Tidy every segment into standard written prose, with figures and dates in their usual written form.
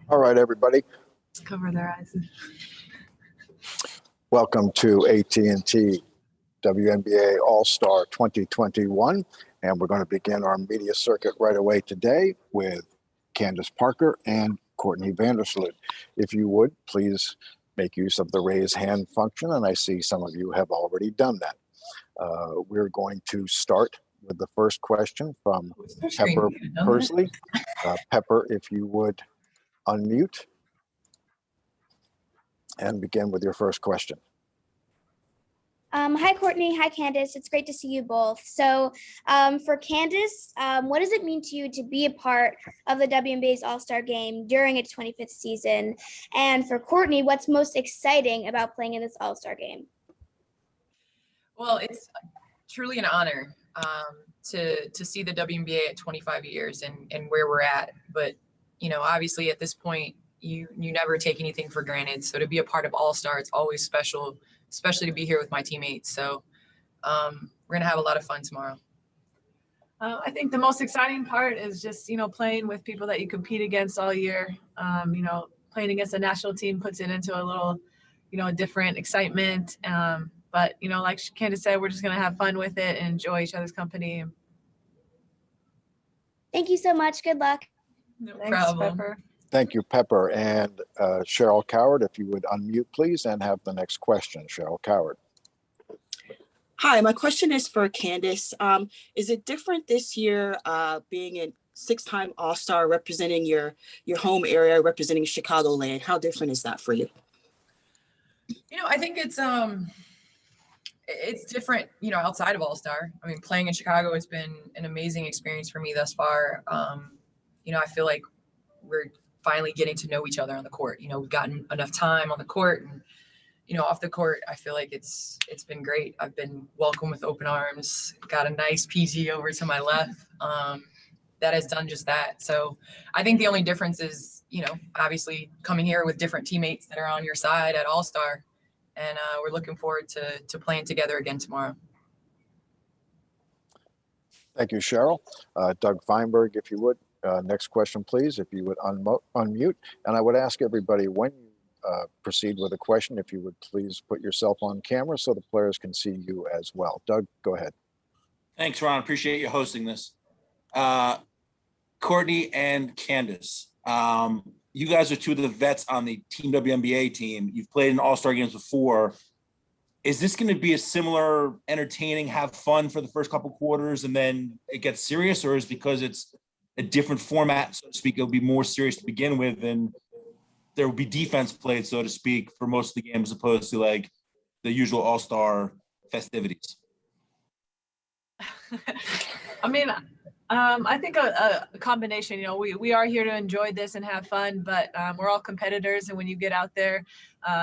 All right, everybody. Just cover their eyes. Welcome to AT&T WNBA All-Star 2021. And we're going to begin our media circuit right away today with Candace Parker and Courtney Vandersloot. If you would, please make use of the raise hand function. And I see some of you have already done that. We're going to start with the first question from Pepper Persley. Pepper, if you would unmute and begin with your first question. Hi, Courtney. Hi, Candace. It's great to see you both. So for Candace, what does it mean to you to be a part of the WNBA's All-Star Game during its 25th season? And for Courtney, what's most exciting about playing in this All-Star Game? Well, it's truly an honor to see the WNBA at 25 years and where we're at. But, you know, obviously at this point, you never take anything for granted. So to be a part of All-Star, it's always special, especially to be here with my teammates. So we're going to have a lot of fun tomorrow. I think the most exciting part is just, playing with people that you compete against all year. Playing against a national team puts it into a little, a different excitement. But, like Candace said, we're just going to have fun with it and enjoy each other's company. Thank you so much. Good luck. No Thanks, problem. Pepper. Thank you, Pepper. And Cheryl Coward, if you would unmute, please, and have the next question. Cheryl Coward. Hi, my question is for Candace. Is it different this year being a six-time All-Star representing your home area, representing Chicagoland? How different is that for you? I think it's different, outside of All-Star. I mean, playing in Chicago has been an amazing experience for me thus far. I feel like we're finally getting to know each other on the court. We've gotten enough time on the court and, off the court, I feel like it's been great. I've been welcomed with open arms, got a nice PG over to my left. That has done just that. So I think the only difference is, obviously coming here with different teammates that are on your side at All-Star. And we're looking forward to playing together again tomorrow. Thank you, Cheryl. Doug Feinberg, if you would. Next question, please, if you would unmute. And I would ask everybody, when you proceed with a question, if you would please put yourself on camera so the players can see you as well. Doug, go ahead. Thanks, Ron. Appreciate you hosting this. Courtney and Candace, you guys are two of the vets on the Team WNBA team. You've played in All-Star games before. Is this going to be a similar entertaining, have fun for the first couple quarters and then it gets serious, or is it because it's a different format, so to speak, it'll be more serious to begin with and there will be defense played, so to speak, for most of the game as opposed to like the usual All-Star festivities? I think a combination. We are here to enjoy this and have fun, but we're all competitors, and when you get out there,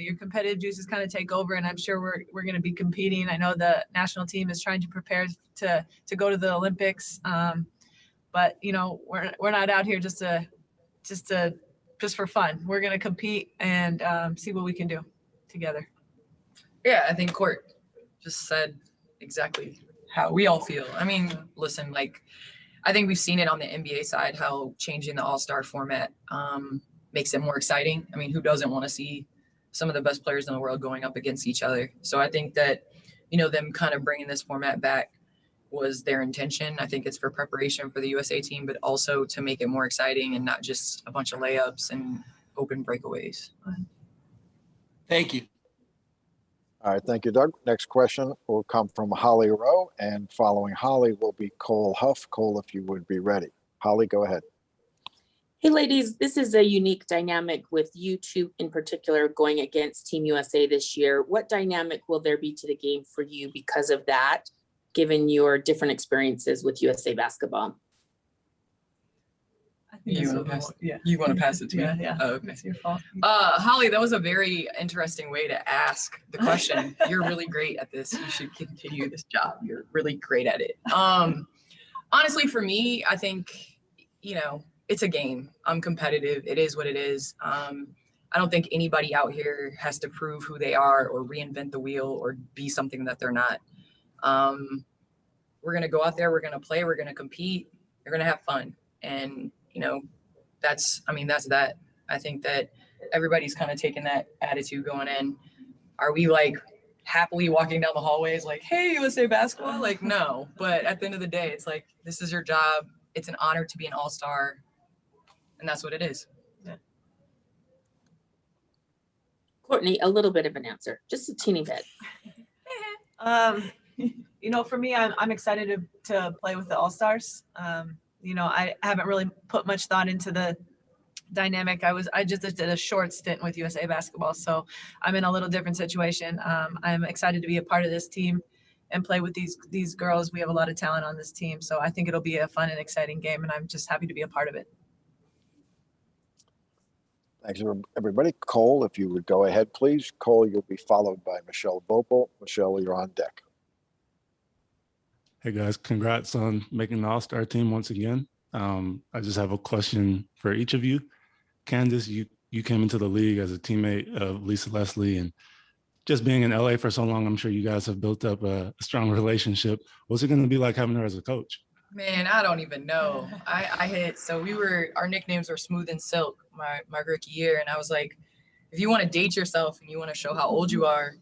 your competitive juices kind of take over, and I'm sure we're going to be competing. I know the national team is trying to prepare to go to the Olympics, but we're not out here just for fun. We're going to compete and see what we can do together. Yeah, I think Court just said exactly how we all feel. I mean, listen, I think we've seen it on the NBA side, how changing the All-Star format makes it more exciting. I mean, who doesn't want to see some of the best players in the world going up against each other? So I think that, them kind of bringing this format back was their intention. I think it's for preparation for the USA team, but also to make it more exciting and not just a bunch of layups and open breakaways. Thank you. All right, thank you, Doug. Next question will come from Holly Rowe, and following Holly will be Cole Huff. Cole, if you would be ready. Holly, go ahead. Hey, ladies, this is a unique dynamic with you two in particular going against Team USA this year. What dynamic will there be to the game for you because of that, given your different experiences with USA basketball? You want to pass it to me? Yeah. Oh, okay. It's your fault. Holly, that was a very interesting way to ask the question. You're really great at this. You should continue this job. You're really great at it. Honestly, for me, I think, it's a game. I'm competitive. It is what it is. I don't think anybody out here has to prove who they are or reinvent the wheel or be something that they're not. We're going to go out there. We're going to play. We're going to compete. We're going to have fun. And, that's that. I think that everybody's kind of taken that attitude going in. Are we like happily walking down the hallways like, hey, USA basketball? Like, no. But at the end of the day, it's like, this is your job. It's an honor to be an all-star. And that's what it is. Courtney, a little bit of an answer, just a teeny bit. For me, I'm excited to play with the All-Stars. I haven't really put much thought into the dynamic. I just did a short stint with USA basketball, so I'm in a little different situation. I'm excited to be a part of this team and play with these girls. We have a lot of talent on this team, so I think it'll be a fun and exciting game, and I'm just happy to be a part of it. Thanks, everybody. Cole, if you would go ahead, please. Cole, you'll be followed by Michelle Vopel. Michelle, you're on deck. Hey guys, congrats on making the All-Star team once again. I just have a question for each of you. Candace, you came into the league as a teammate of Lisa Leslie, and just being in LA for so long, I'm sure you guys have built up a strong relationship. What's it going to be like having her as a coach? Man, I don't even know. Our nicknames were Smooth and Silk my rookie year. And I was like, if you want to date yourself and you want to show how old you are,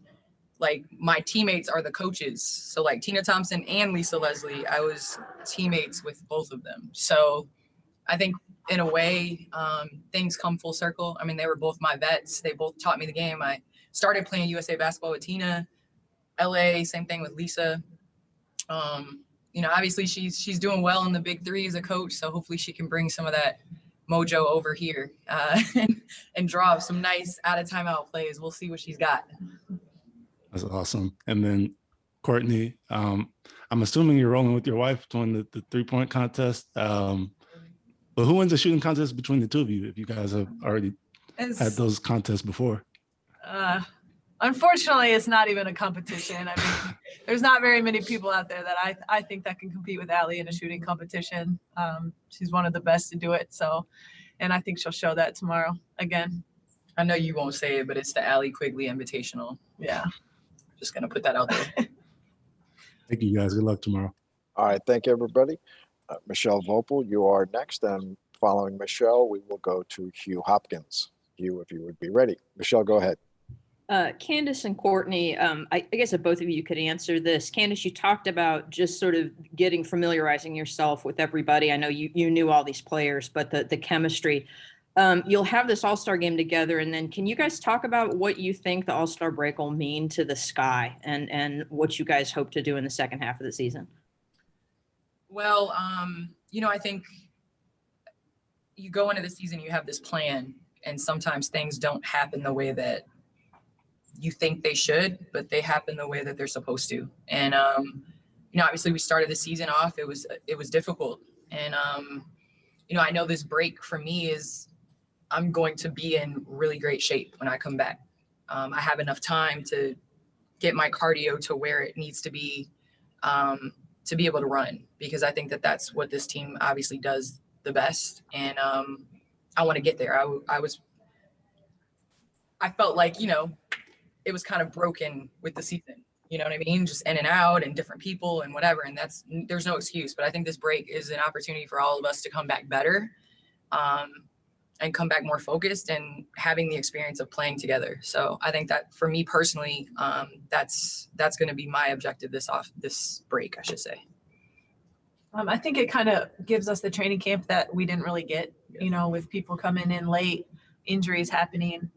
like my teammates are the coaches. So like Tina Thompson and Lisa Leslie, I was teammates with both of them. So I think in a way, things come full circle. I mean, they were both my vets. They both taught me the game. I started playing USA basketball with Tina, LA, same thing with Lisa. Obviously she's doing well in the big three as a coach. So hopefully she can bring some of that mojo over here and draw up some nice out of timeout plays. We'll see what she's got. That's awesome. And then Courtney, I'm assuming you're rolling with your wife to win the 3-point contest. But who wins the shooting contest between the two of you if you guys have already had those contests before? Unfortunately, it's not even a competition. I mean, there's not very many people out there that I think that can compete with Allie in a shooting competition. She's one of the best to do it. So, and I think she'll show that tomorrow again. I know you won't say it, but it's the Allie Quigley Invitational. Yeah. Just going to put that out there. Thank you guys. Good luck tomorrow. All right. Thank you, everybody. Michelle Vopel, you are next. And following Michelle, we will go to Hugh Hopkins. Hugh, if you would be ready. Michelle, go ahead. Candace and Courtney, I guess if both of you could answer this. Candace, you talked about just sort of familiarizing yourself with everybody. I know you knew all these players, but the chemistry. You'll have this All-Star game together, and then can you guys talk about what you think the All-Star break will mean to the Sky and what you guys hope to do in the second half of the season? Well, I think you go into the season, you have this plan, and sometimes things don't happen the way that you think they should, but they happen the way that they're supposed to. And, obviously we started the season off, it was difficult. And, I know this break for me is I'm going to be in really great shape when I come back. I have enough time to get my cardio to where it needs to be able to run, because I think that that's what this team obviously does the best. And I want to get there. I felt like, it was kind of broken with the season, you know what I mean? Just in and out and different people and whatever. And there's no excuse, but I think this break is an opportunity for all of us to come back better and come back more focused and having the experience of playing together. So I think that for me personally, that's going to be my objective this break, I should say. I think it kind of gives us the training camp that we didn't really get, with people coming in late, injuries happening.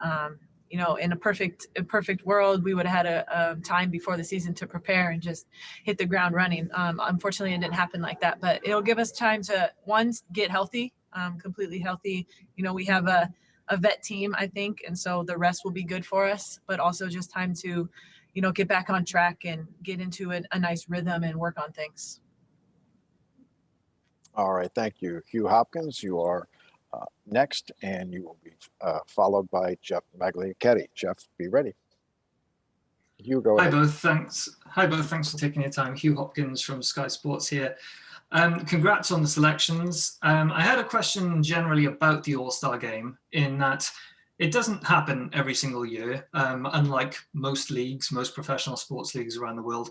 In a perfect world, we would have had a time before the season to prepare and just hit the ground running. Unfortunately, it didn't happen like that, but it'll give us time to, one, get healthy, completely healthy. We have a vet team, I think, and so the rest will be good for us, but also just time to, get back on track and get into a nice rhythm and work on things. All right. Thank you. Hugh Hopkins, you are next, and you will be followed by Jeff Magliachetti. Jeff, be ready. Hugh, go ahead. Hi both. Thanks for taking your time. Hugh Hopkins from Sky Sports here. Congrats on the selections. I had a question generally about the All-Star game, in that it doesn't happen every single year, unlike most professional sports leagues around the world.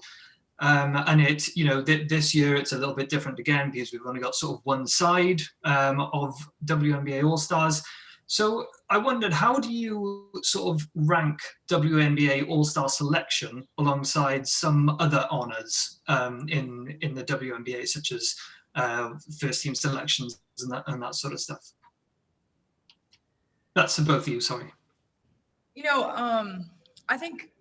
And this year it's a little bit different again, because we've only got sort of one side of WNBA All-Stars. So I wondered, how do you sort of rank WNBA All-Star selection alongside some other honors in the WNBA, such as first team selections and that sort of stuff? That's for both of you, sorry. I think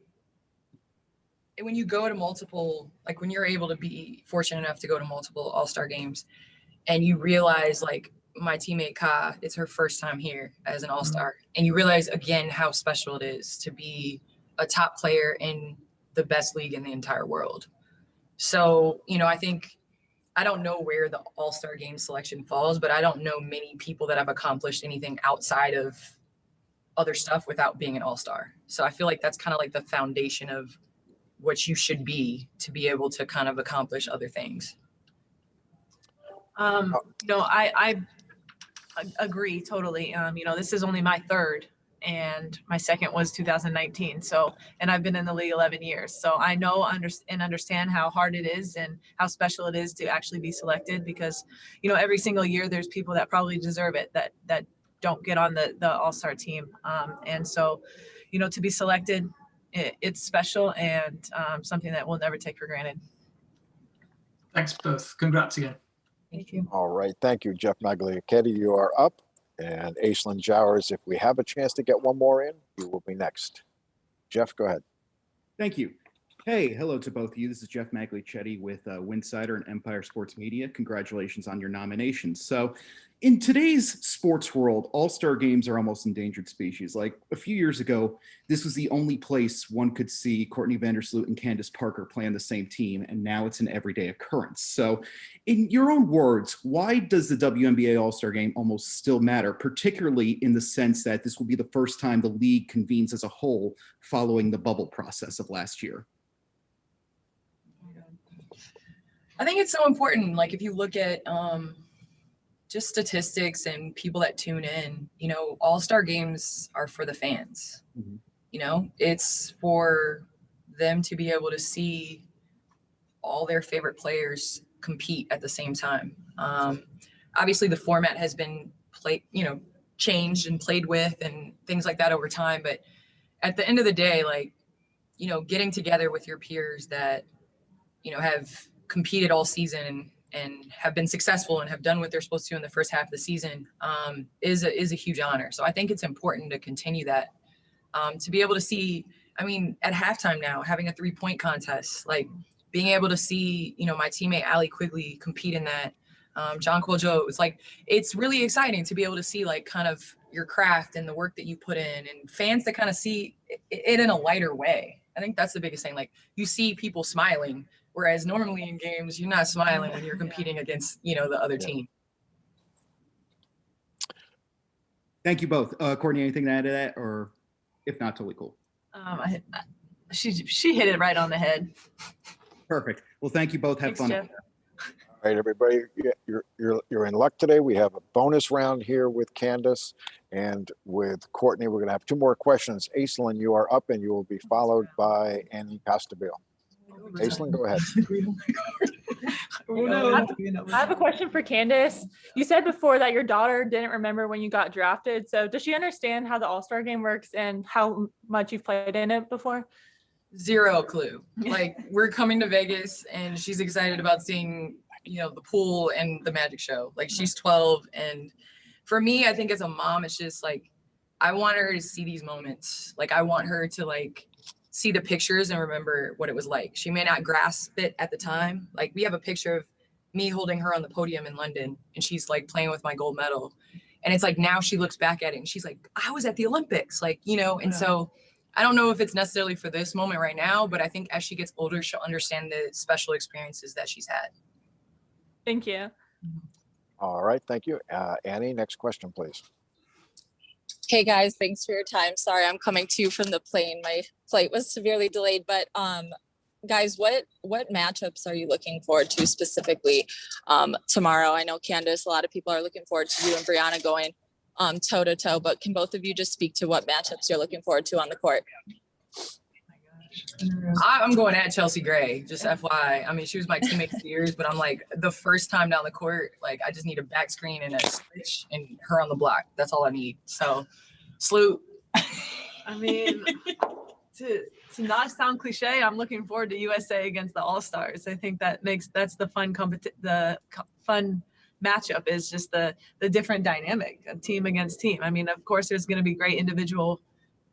when you go to multiple, like when you're able to be fortunate enough to go to multiple All-Star games and you realize like my teammate Ka, it's her first time here as an All-Star. And you realize again how special it is to be a top player in the best league in the entire world. So, I think I don't know where the All-Star game selection falls, but I don't know many people that have accomplished anything outside of other stuff without being an All-Star. So I feel like that's kind of like the foundation of what you should be to be able to kind of accomplish other things. I agree totally. This is only my third, and my second was 2019. And I've been in the league 11 years. So I know understand how hard it is and how special it is to actually be selected, because, every single year there's people that probably deserve it that don't get on the All-Star team. And so, to be selected, it's special and something that we'll never take for granted. Thanks both. Congrats again. Thank you. All right. Thank you, Jeff Magliachetti. You are up. And Aislinn Jowers, if we have a chance to get one more in, you will be next. Jeff, go ahead. Thank you. Hey, hello to both of you. This is Jeff Magliachetti with Winsider and Empire Sports Media. Congratulations on your nominations. So in today's sports world, all-star games are almost endangered species. Like a few years ago, this was the only place one could see Courtney Vandersloot and Candace Parker play on the same team, and now it's an everyday occurrence. So in your own words, why does the WNBA All-Star Game almost still matter, particularly in the sense that this will be the first time the league convenes as a whole following the bubble process of last year? I think it's so important. Like if you look at just statistics and people that tune in, all-star games are for the fans. Mm-hmm. It's for them to be able to see all their favorite players compete at the same time. Obviously the format has been changed and played with and things like that over time. But at the end of the day, getting together with your peers that, have competed all season and have been successful and have done what they're supposed to in the first half of the season is a huge honor. So I think it's important to continue that, to be able to see, at halftime now, having a 3-point contest, being able to see, my teammate Allie Quigley compete in that, John Quiljo, it's really exciting to be able to see kind of your craft and the work that you put in, and fans that kind of see it in a lighter way. I think that's the biggest thing. You see people smiling, whereas normally in games, you're not smiling when you're competing against, the other team. Thank you both. Courtney, anything to add to that? Or if not, totally cool. She hit it right on the head. Perfect. Well, thank you both. Have fun. Jeff. All right, everybody, you're in luck today. We have a bonus round here with Candace and with Courtney. We're going to have 2 more questions. Aislinn, you are up, and you will be followed by Annie Costabile. Aislinn, go ahead. I have a question for Candace. You said before that your daughter didn't remember when you got drafted. So does she understand how the All-Star game works and how much you've played in it before? Zero clue. We're coming to Vegas and she's excited about seeing, the pool and the magic show. She's 12. And for me, I think as a mom, it's just I want her to see these moments. I want her to see the pictures and remember what it was like. She may not grasp it at the time. We have a picture of me holding her on the podium in London and she's playing with my gold medal. And it's now she looks back at it and she's like, I was at the Olympics, and so I don't know if it's necessarily for this moment right now, but I think as she gets older, she'll understand the special experiences that she's had. Thank you. All right. Thank you. Annie, next question, please. Hey guys, thanks for your time. Sorry, I'm coming to you from the plane. My flight was severely delayed, but guys, what matchups are you looking forward to specifically tomorrow? I know Candace, a lot of people are looking forward to you and Brianna going toe to toe, but can both of you just speak to what matchups you're looking forward to on the court? I'm going at Chelsea Gray, just FYI. I mean, she was my teammate for years, but I'm like, the first time down the court, like, I just need a back screen and a switch and her on the block. That's all I need. So, Sloot. I mean, to not sound cliche, I'm looking forward to USA against the All-Stars. I think that's the fun matchup, is just the different dynamic of team against team. I mean, of course, there's going to be great individual.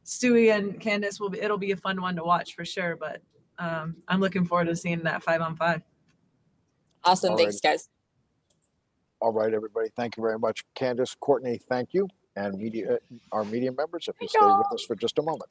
Stewie and Candace it'll be a fun one to watch for sure, but I'm looking forward to seeing that 5-on-5. Awesome. All Thanks, guys. All right, everybody. Thank you very much. Candace, Courtney, thank you. And our media members, if you stay with us for just a moment.